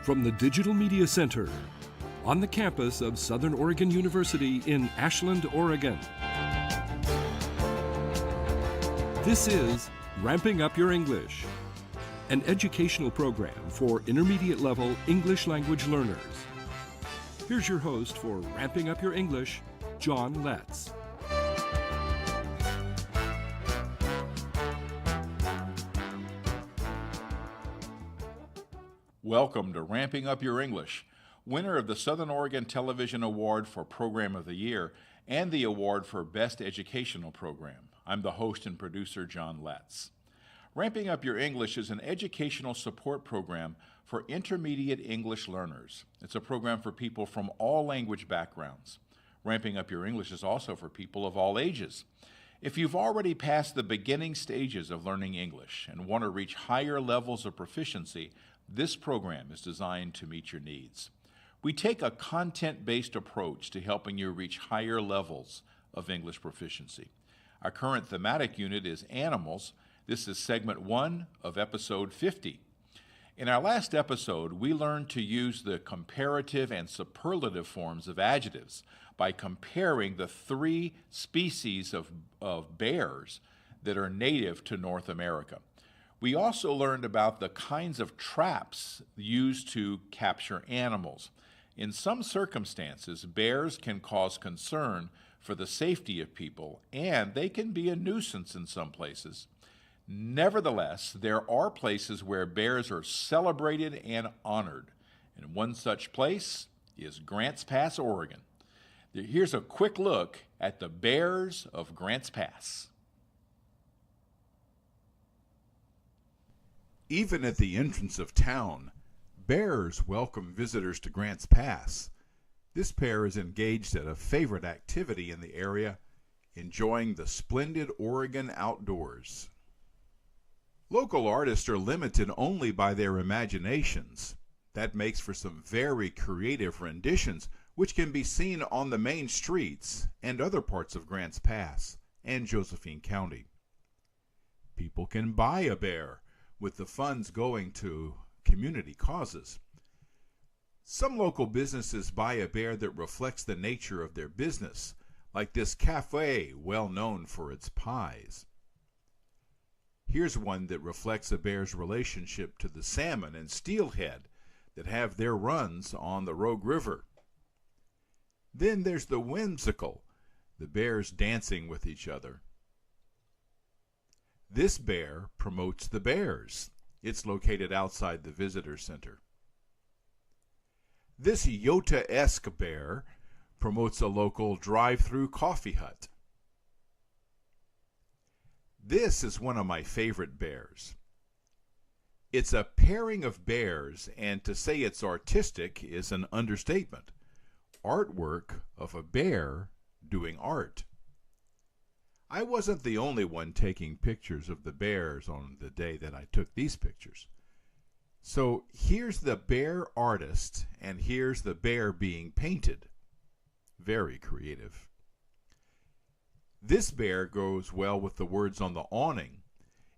From the Digital Media Center, on the campus of Southern Oregon University in Ashland, Oregon. This is Ramping Up Your English, an educational program for intermediate level English language learners. Here's your host for Ramping Up Your English, John Letts. Welcome to Ramping Up Your English, winner of the Southern Oregon Television Award for Program of the Year and the award for Best Educational Program. I'm the host and producer, John Letts. Ramping Up Your English is an educational support program for intermediate English learners. It's a program for people from all language backgrounds. Ramping Up Your English is also for people of all ages. If you've already passed the beginning stages of learning English and want to reach higher levels of proficiency, this program is designed to meet your needs. We take a content-based approach to helping you reach higher levels of English proficiency. Our current thematic unit is Animals. This is segment 1 of episode 50. In our last episode, we learned to use the comparative and superlative forms of adjectives by comparing the 3 species of bears that are native to North America. We also learned about the kinds of traps used to capture animals. In some circumstances, bears can cause concern for the safety of people, and they can be a nuisance in some places. Nevertheless, there are places where bears are celebrated and honored, and one such place is Grants Pass, Oregon. Here's a quick look at the bears of Grants Pass. Even at the entrance of town, bears welcome visitors to Grants Pass. This pair is engaged at a favorite activity in the area, enjoying the splendid Oregon outdoors. Local artists are limited only by their imaginations. That makes for some very creative renditions, which can be seen on the main streets and other parts of Grants Pass and Josephine County. People can buy a bear, with the funds going to community causes. Some local businesses buy a bear that reflects the nature of their business, like this cafe well known for its pies. Here's one that reflects a bear's relationship to the salmon and steelhead that have their runs on the Rogue River. Then there's the whimsical, the bears dancing with each other. This bear promotes the bears. It's located outside the visitor center. This Yoda-esque bear promotes a local drive-through coffee hut. This is one of my favorite bears. It's a pairing of bears, and to say it's artistic is an understatement. Artwork of a bear doing art. I wasn't the only one taking pictures of the bears on the day that I took these pictures. So here's the bear artist, and here's the bear being painted. Very creative. This bear goes well with the words on the awning.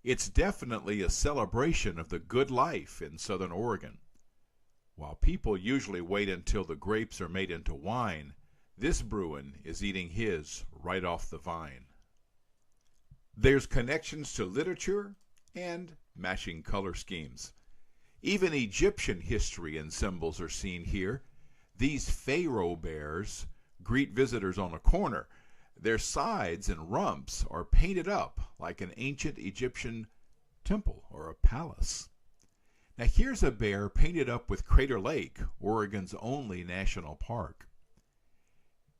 It's definitely a celebration of the good life in Southern Oregon. While people usually wait until the grapes are made into wine, this Bruin is eating his right off the vine. There's connections to literature and matching color schemes. Even Egyptian history and symbols are seen here. These pharaoh bears greet visitors on a corner. Their sides and rumps are painted up like an ancient Egyptian temple or a palace. Now here's a bear painted up with Crater Lake, Oregon's only national park.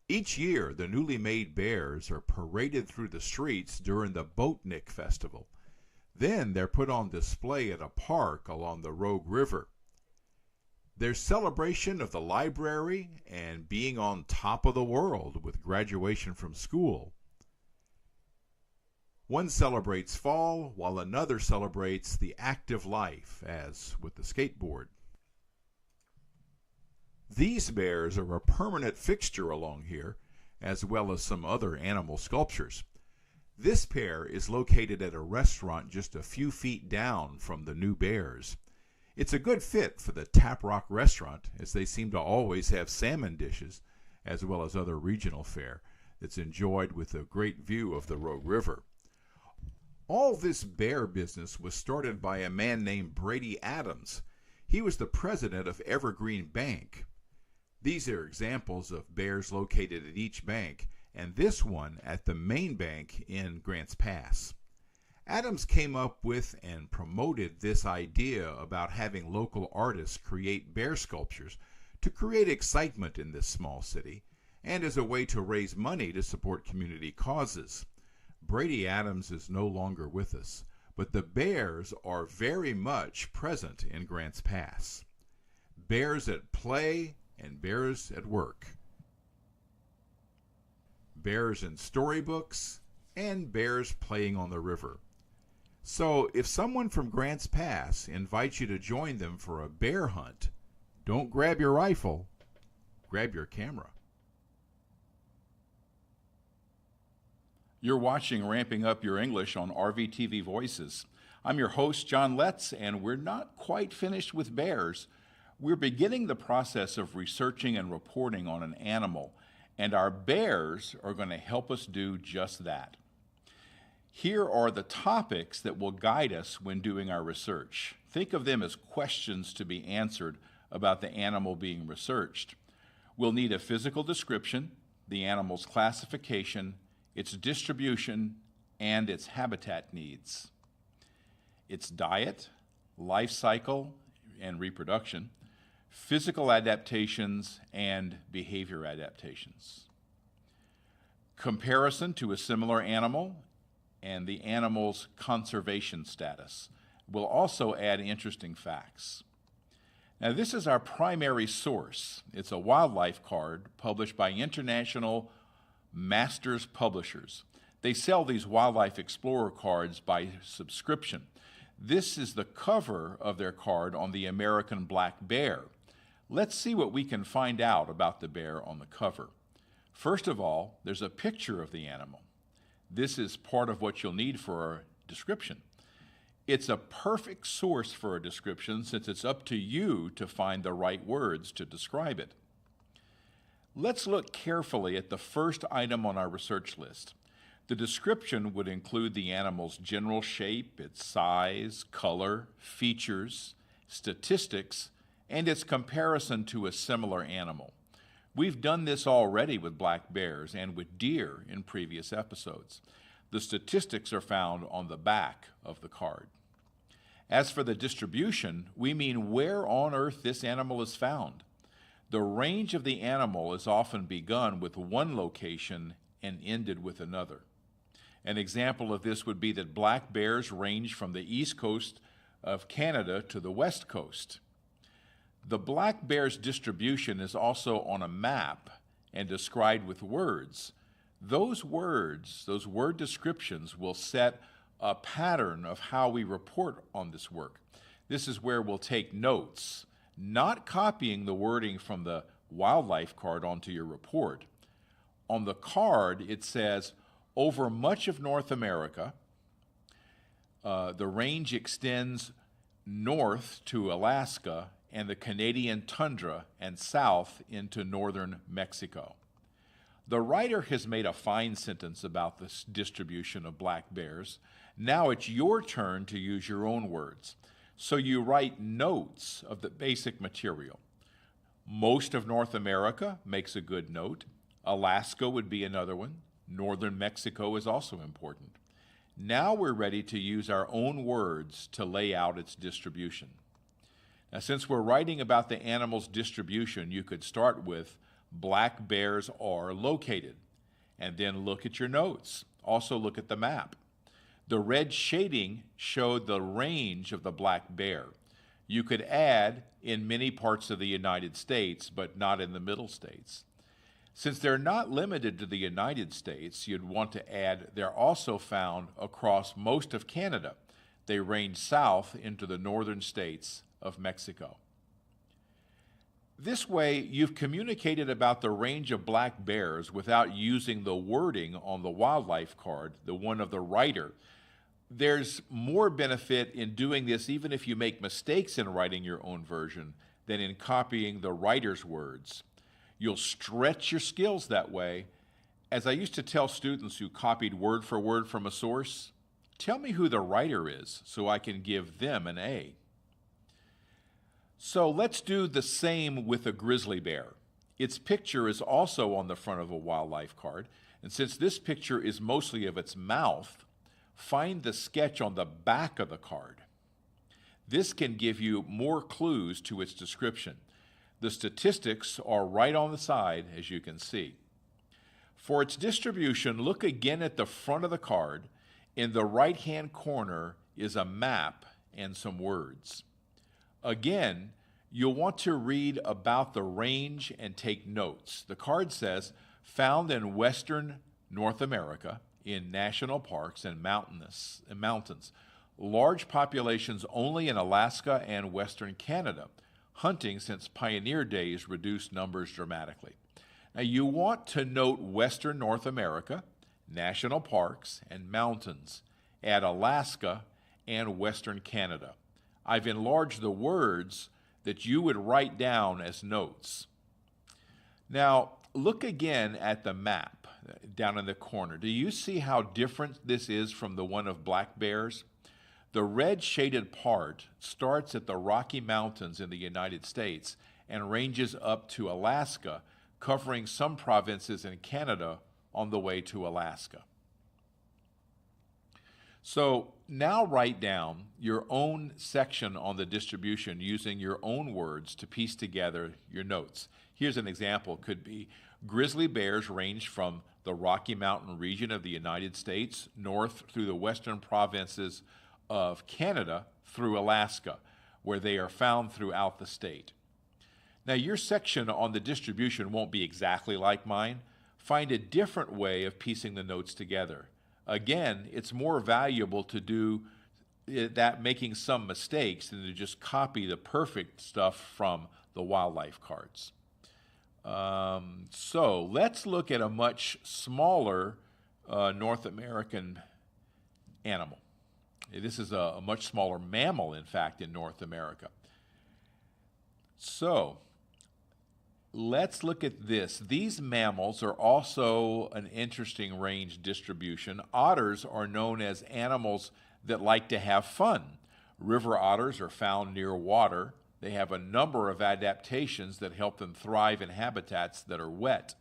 Each year, the newly made bears are paraded through the streets during the Boatnik Festival. Then they're put on display at a park along the Rogue River. There's celebration of the library and being on top of the world with graduation from school. One celebrates fall, while another celebrates the active life, as with the skateboard. These bears are a permanent fixture along here, as well as some other animal sculptures. This pair is located at a restaurant just a few feet down from the new bears. It's a good fit for the Tap Rock restaurant, as they seem to always have salmon dishes, as well as other regional fare that's enjoyed with a great view of the Rogue River. All this bear business was started by a man named Brady Adams. He was the president of Evergreen Bank. These are examples of bears located at each bank, and this one at the main bank in Grants Pass. Adams came up with and promoted this idea about having local artists create bear sculptures to create excitement in this small city and as a way to raise money to support community causes. Brady Adams is no longer with us, but the bears are very much present in Grants Pass. Bears at play and bears at work. Bears in storybooks and bears playing on the river. So if someone from Grants Pass invites you to join them for a bear hunt, don't grab your rifle, grab your camera. You're watching Ramping Up Your English on RVTV Voices. I'm your host, John Letts, and we're not quite finished with bears. We're beginning the process of researching and reporting on an animal, and our bears are going to help us do just that. Here are the topics that will guide us when doing our research. Think of them as questions to be answered about the animal being researched. We'll need a physical description, the animal's classification, its distribution, and its habitat needs. Its diet, life cycle, and reproduction, physical adaptations, and behavior adaptations. Comparison to a similar animal, and the animal's conservation status. We'll also add interesting facts. Now, this is our primary source. It's a wildlife card published by International Masters Publishers. They sell these Wildlife Explorer cards by subscription. This is the cover of their card on the American black bear. Let's see what we can find out about the bear on the cover. First of all, there's a picture of the animal. This is part of what you'll need for a description. It's a perfect source for a description since it's up to you to find the right words to describe it. Let's look carefully at the first item on our research list. The description would include the animal's general shape, its size, color, features, statistics, and its comparison to a similar animal. We've done this already with black bears and with deer in previous episodes. The statistics are found on the back of the card. As for the distribution, we mean where on earth this animal is found. The range of the animal is often begun with one location and ended with another. An example of this would be that black bears range from the east coast of Canada to the west coast. The black bear's distribution is also on a map and described with words. Those words, those word descriptions, will set a pattern of how we report on this work. This is where we'll take notes, not copying the wording from the wildlife card onto your report. On the card, it says, over much of North America, the range extends north to Alaska and the Canadian tundra and south into northern Mexico. The writer has made a fine sentence about this distribution of black bears. Now it's your turn to use your own words. So you write notes of the basic material. Most of North America makes a good note. Alaska would be another one. Northern Mexico is also important. Now we're ready to use our own words to lay out its distribution. Now, since we're writing about the animal's distribution, you could start with black bears are located, and then look at your notes. Also look at the map. The red shading showed the range of the black bear. You could add in many parts of the United States, but not in the middle states. Since they're not limited to the United States, you'd want to add they're also found across most of Canada. They range south into the northern states of Mexico. This way, you've communicated about the range of black bears without using the wording on the wildlife card, the one of the writer. There's more benefit in doing this even if you make mistakes in writing your own version than in copying the writer's words. You'll stretch your skills that way. As I used to tell students who copied word for word from a source, tell me who the writer is so I can give them an A. So let's do the same with a grizzly bear. Its picture is also on the front of a wildlife card, and since this picture is mostly of its mouth, find the sketch on the back of the card. This can give you more clues to its description. The statistics are right on the side, as you can see. For its distribution, look again at the front of the card. In the right-hand corner is a map and some words. Again, you'll want to read about the range and take notes. The card says, found in western North America, in national parks and mountains. Large populations only in Alaska and western Canada. Hunting since pioneer days reduced numbers dramatically. Now you want to note western North America, national parks, and mountains. Add Alaska and western Canada. I've enlarged the words that you would write down as notes. Now look again at the map down in the corner. Do you see how different this is from the one of black bears? The red shaded part starts at the Rocky Mountains in the United States and ranges up to Alaska, covering some provinces in Canada on the way to Alaska. So now write down your own section on the distribution using your own words to piece together your notes. Here's an example. It could be grizzly bears range from the Rocky Mountain region of the United States north through the western provinces of Canada through Alaska, where they are found throughout the state. Now your section on the distribution won't be exactly like mine. Find a different way of piecing the notes together. Again, it's more valuable to do that making some mistakes than to just copy the perfect stuff from the wildlife cards. So let's look at a much smaller North American animal. This is a much smaller mammal, in fact, in North America. So let's look at this. These mammals are also an interesting range distribution. Otters are known as animals that like to have fun. River otters are found near water. They have a number of adaptations that help them thrive in habitats that are wet.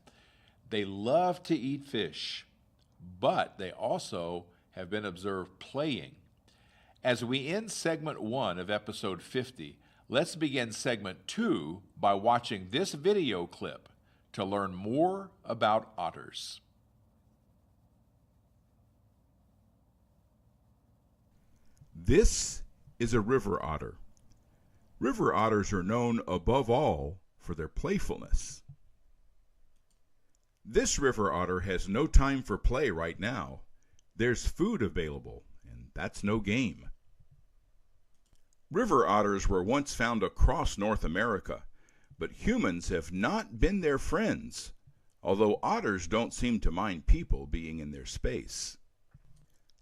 They love to eat fish, but they also have been observed playing. As we end segment 1 of episode 50, let's begin segment 2 by watching this video clip to learn more about otters. This is a river otter. River otters are known above all for their playfulness. This river otter has no time for play right now. There's food available, and that's no game. River otters were once found across North America, but humans have not been their friends, although otters don't seem to mind people being in their space.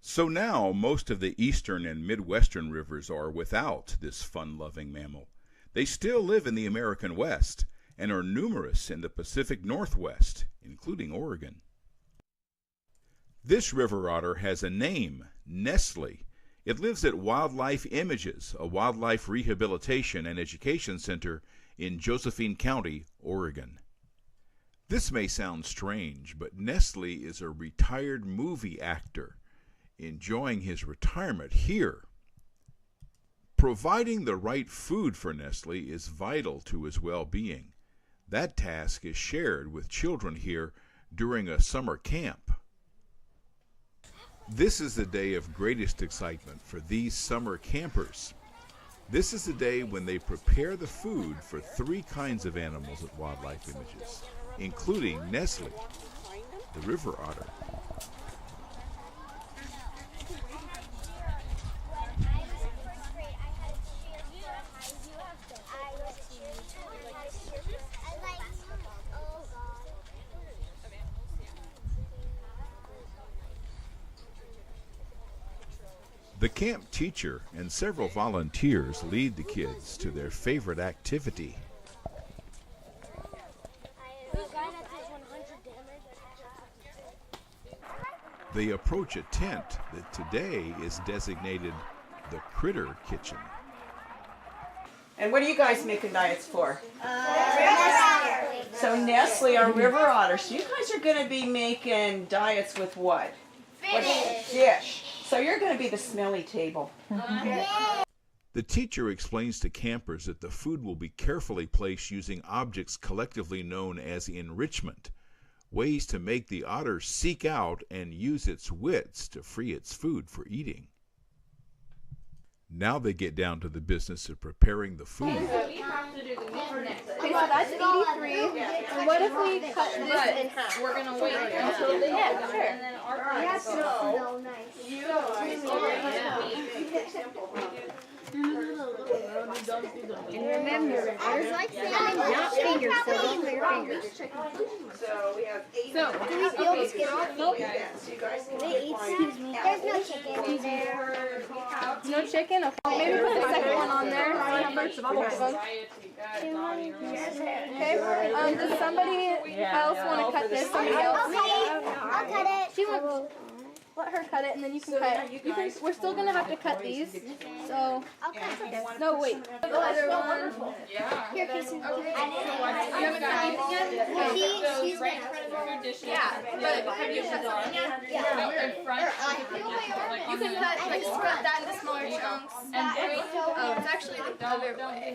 So now most of the eastern and midwestern rivers are without this fun-loving mammal. They still live in the American West and are numerous in the Pacific Northwest, including Oregon. This river otter has a name, Nestle. It lives at Wildlife Images, a wildlife rehabilitation and education center in Josephine County, Oregon. This may sound strange, but Nestle is a retired movie actor, enjoying his retirement here. Providing the right food for Nestle is vital to his well-being. That task is shared with children here during a summer camp. This is the day of greatest excitement for these summer campers. This is the day when they prepare the food for 3 kinds of animals at Wildlife Images, including Nestle, the river otter. The camp teacher and several volunteers lead the kids to their favorite activity. They approach a tent that today is designated the Critter Kitchen. And what are you guys making diets for? So Nestle are river otters. So you guys are going to be making diets with what? Fish. So you're going to be the smelly table. The teacher explains to campers that the food will be carefully placed using objects collectively known as enrichment, ways to make the otter seek out and use its wits to free its food for eating. Now they get down to the business of preparing the food. Okay, so that's 83. And what if we cut this in half? We're gonna wait until the end. And remember, ours like salmon, not fingers, so don't put your fingers. So we have 8. Do we feel the skin off? Nope. Excuse me. There's no chicken in there. No chicken? Okay. Maybe put the second one on there. Okay. Does somebody else want to cut this? Somebody else? I'll cut it. She wants. Let her cut it, and then you can cut. You can. We're still gonna have to cut these. So. I'll cut this. No, wait. The other one. Here, Casey. You haven't cut anything yet? She's gonna. Yeah, but have you cut something yet? Yeah. In front. You can cut, like, split that into smaller chunks. Oh, it's actually the other way.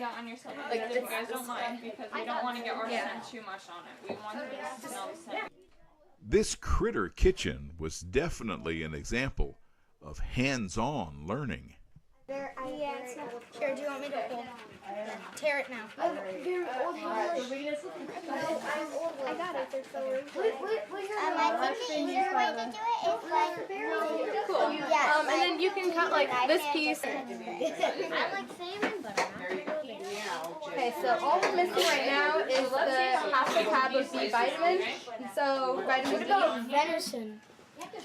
Like, if you guys don't mind, because we don't want to get our scent too much on it. We want them to smell the scent. This Critter Kitchen was definitely an example of hands-on learning. Here, do you want me to pull? Tear it now. I got it. I think the easier way to do it is like... Cool. Yes. And then you can cut, like, this piece. I like salmon, but I'm not really. Okay, so all we're missing right now is the half a tab of B vitamin. And so vitamin B. What about venison?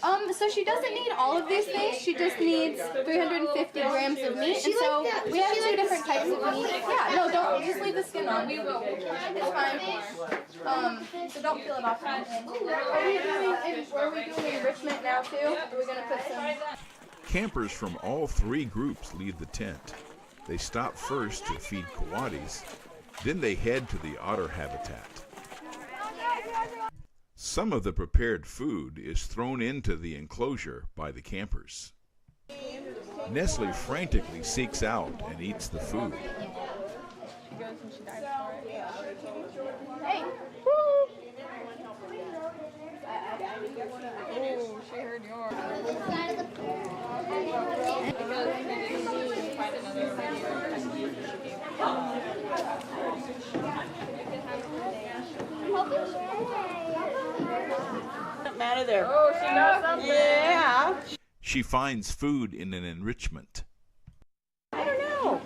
So she doesn't need all of these things. She just needs 350 grams of meat. And so we have 2 different types of meat. Yeah, no, don't just leave the skin on. We will. It's fine. So don't peel it off. Are we doing enrichment now too? Are we gonna put some? Campers from all 3 groups leave the tent. They stop first to feed coatis, then they head to the otter habitat. Some of the prepared food is thrown into the enclosure by the campers. Nestle frantically seeks out and eats the food. Hey! Woo! Oh, she heard yours. Something out of there. Oh, she got something. Yeah. She finds food in an enrichment. I don't know.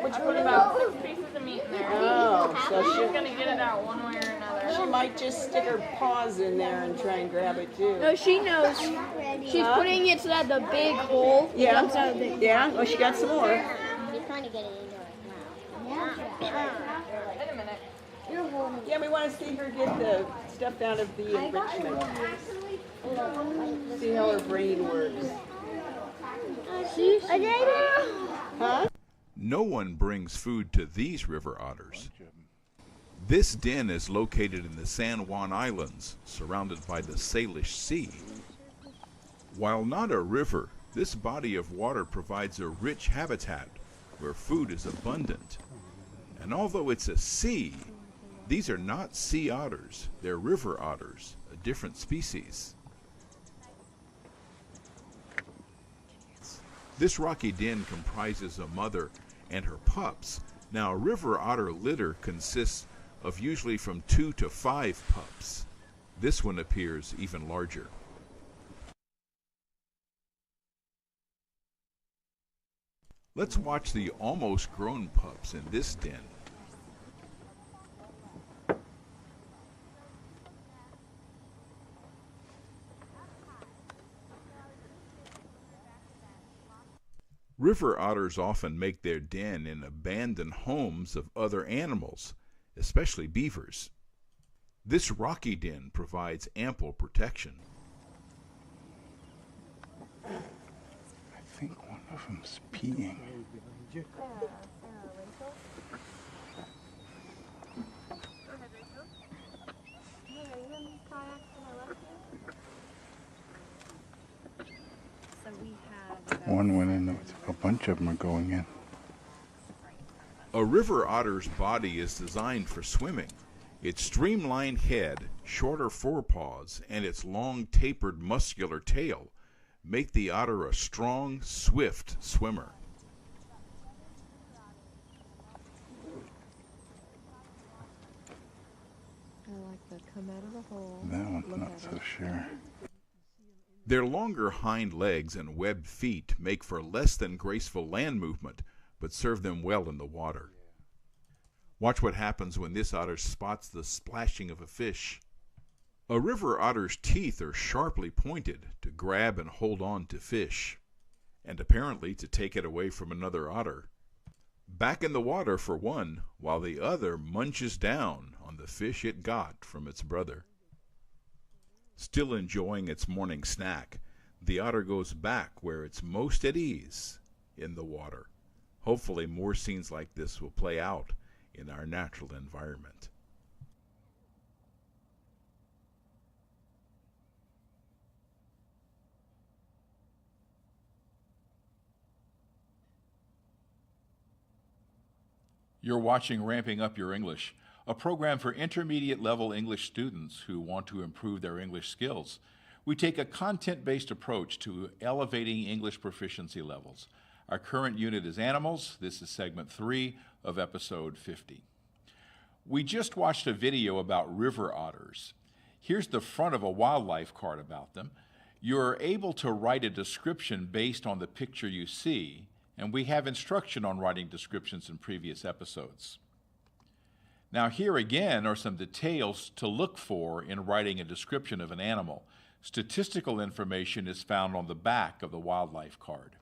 What you put about 6 pieces of meat in there. Oh, so She's gonna get it out one way or another. she might just stick her paws in there and try and grab it too. No, she knows. She's putting it so that the big hole jumps out of the big. Yeah. Oh, she got some more. You're trying to get it into her mouth. Wait a minute. You're holding Yeah, we want to see her get the stuff out of the enrichment. See how her brain works. Huh? No one brings food to these river otters. This den is located in the San Juan Islands, surrounded by the Salish Sea. While not a river, this body of water provides a rich habitat where food is abundant. And although it's a sea, these are not sea otters, they're river otters, a different species. This rocky den comprises a mother and her pups. Now, a river otter litter consists of usually from 2 to 5 pups. This one appears even larger. Let's watch the almost grown pups in this den. River otters often make their den in abandoned homes of other animals, especially beavers. This rocky den provides ample protection. I think one of them's peeing. One went in, a bunch of them are going in. A river otter's body is designed for swimming. Its streamlined head, shorter forepaws, and its long tapered muscular tail make the otter a strong, swift swimmer. I like the come out of the hole. That one's not so sure. Their longer hind legs and webbed feet make for less than graceful land movement, but serve them well in the water. Watch what happens when this otter spots the splashing of a fish. A river otter's teeth are sharply pointed to grab and hold on to fish, and apparently to take it away from another otter. Back in the water for one, while the other munches down on the fish it got from its brother. Still enjoying its morning snack, the otter goes back where it's most at ease, in the water. Hopefully more scenes like this will play out in our natural environment. You're watching Ramping Up Your English, a program for intermediate level English students who want to improve their English skills. We take a content-based approach to elevating English proficiency levels. Our current unit is Animals. This is segment 3 of episode 50. We just watched a video about river otters. Here's the front of a wildlife card about them. You're able to write a description based on the picture you see, and we have instruction on writing descriptions in previous episodes. Now here again are some details to look for in writing a description of an animal. Statistical information is found on the back of the wildlife card.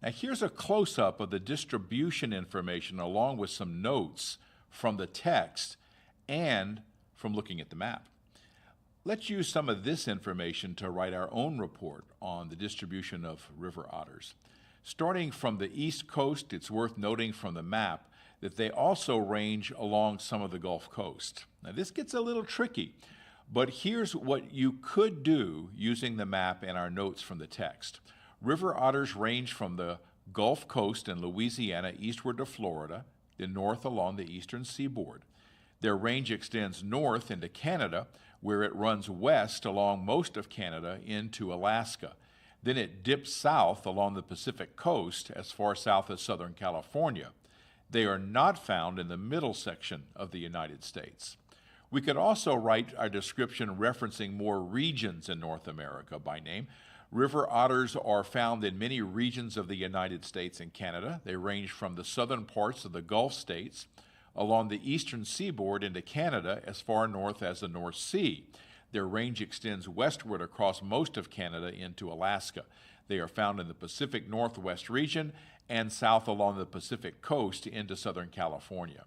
Now here's a close-up of the distribution information along with some notes from the text and from looking at the map. Let's use some of this information to write our own report on the distribution of river otters. Starting from the east coast, it's worth noting from the map that they also range along some of the Gulf Coast. Now this gets a little tricky, but here's what you could do using the map and our notes from the text. River otters range from the Gulf Coast in Louisiana eastward to Florida, then north along the eastern seaboard. Their range extends north into Canada, where it runs west along most of Canada into Alaska. Then it dips south along the Pacific coast as far south as Southern California. They are not found in the middle section of the United States. We could also write our description referencing more regions in North America by name. River otters are found in many regions of the United States and Canada. They range from the southern parts of the Gulf states along the eastern seaboard into Canada as far north as the North Sea. Their range extends westward across most of Canada into Alaska. They are found in the Pacific Northwest region and south along the Pacific coast into Southern California.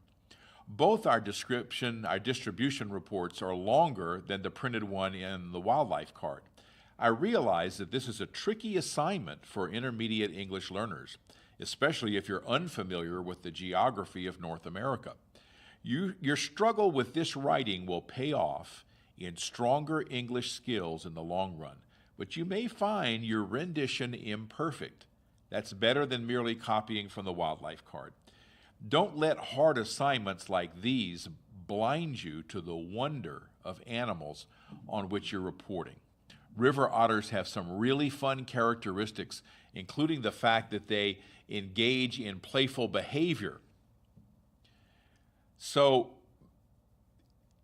Both our distribution reports are longer than the printed one in the wildlife card. I realize that this is a tricky assignment for intermediate English learners, especially if you're unfamiliar with the geography of North America. Your struggle with this writing will pay off in stronger English skills in the long run, but you may find your rendition imperfect. That's better than merely copying from the wildlife card. Don't let hard assignments like these blind you to the wonder of animals on which you're reporting. River otters have some really fun characteristics, including the fact that they engage in playful behavior. So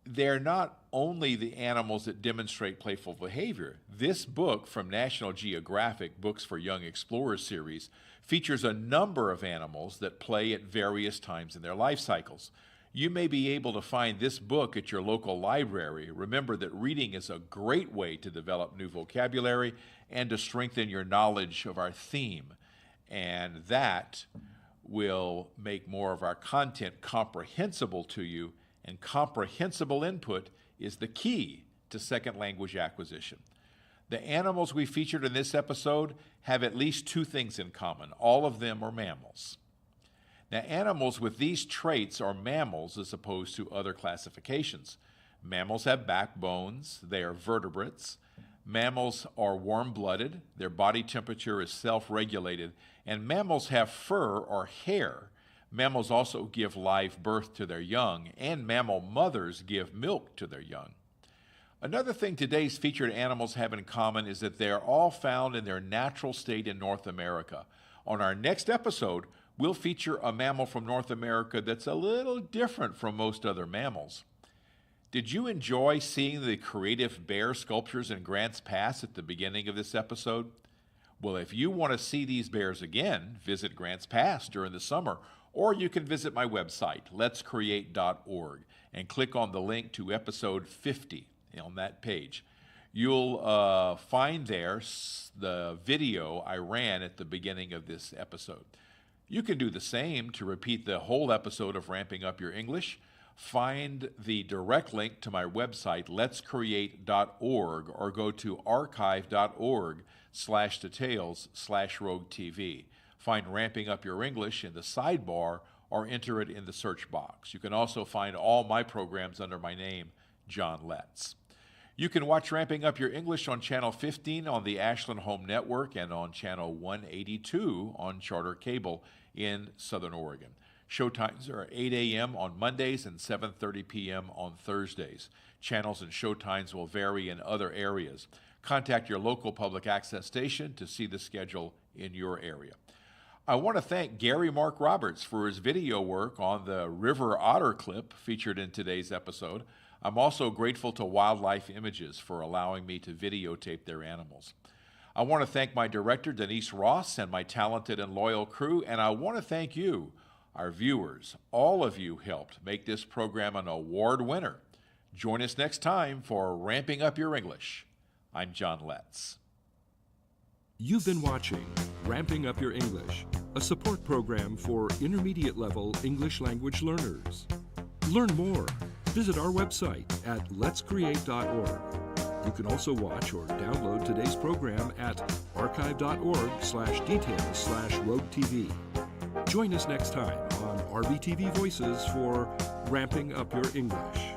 they're not only the animals that demonstrate playful behavior. This book from National Geographic Books for Young Explorers series features a number of animals that play at various times in their life cycles. You may be able to find this book at your local library. Remember that reading is a great way to develop new vocabulary and to strengthen your knowledge of our theme. and that will make more of our content comprehensible to you, and comprehensible input is the key to second language acquisition. The animals we featured in this episode have at least two things in common. All of them are mammals. Now, animals with these traits are mammals as opposed to other classifications. Mammals have backbones, they are vertebrates. Mammals are warm-blooded, their body temperature is self-regulated, and mammals have fur or hair. Mammals also give live birth to their young, and mammal mothers give milk to their young. Another thing today's featured animals have in common is that they are all found in their natural state in North America. On our next episode, we'll feature a mammal from North America that's a little different from most other mammals. Did you enjoy seeing the creative bear sculptures in Grants Pass at the beginning of this episode? Well, if you want to see these bears again, visit Grants Pass during the summer, or you can visit my website, letscreate.org, and click on the link to episode 50 on that page. You'll find there the video I ran at the beginning of this episode. You can do the same to repeat the whole episode of Ramping Up Your English. Find the direct link to my website, letscreate.org, or go to archive.org/details/RogueTV. Find Ramping Up Your English in the sidebar or enter it in the search box. You can also find all my programs under my name, John Letts. You can watch Ramping Up Your English on Channel 15 on the Ashland Home Network and on Channel 182 on Charter Cable in Southern Oregon. Showtimes are 8 a.m. on Mondays and 7:30 p.m. on Thursdays. Channels and showtimes will vary in other areas. Contact your local public access station to see the schedule in your area. I want to thank Gary Mark Roberts for his video work on the River Otter clip featured in today's episode. I'm also grateful to Wildlife Images for allowing me to videotape their animals. I want to thank my director, Denise Ross, and my talented and loyal crew, and I want to thank you, our viewers. All of you helped make this program an award winner. Join us next time for Ramping Up Your English. I'm John Letts. You've been watching Ramping Up Your English, a support program for intermediate level English language learners. Learn more. Visit our website at letscreate.org. You can also watch or download today's program at archive.org/details/RogueTV. Join us next time on RVTV Voices for Ramping Up Your English.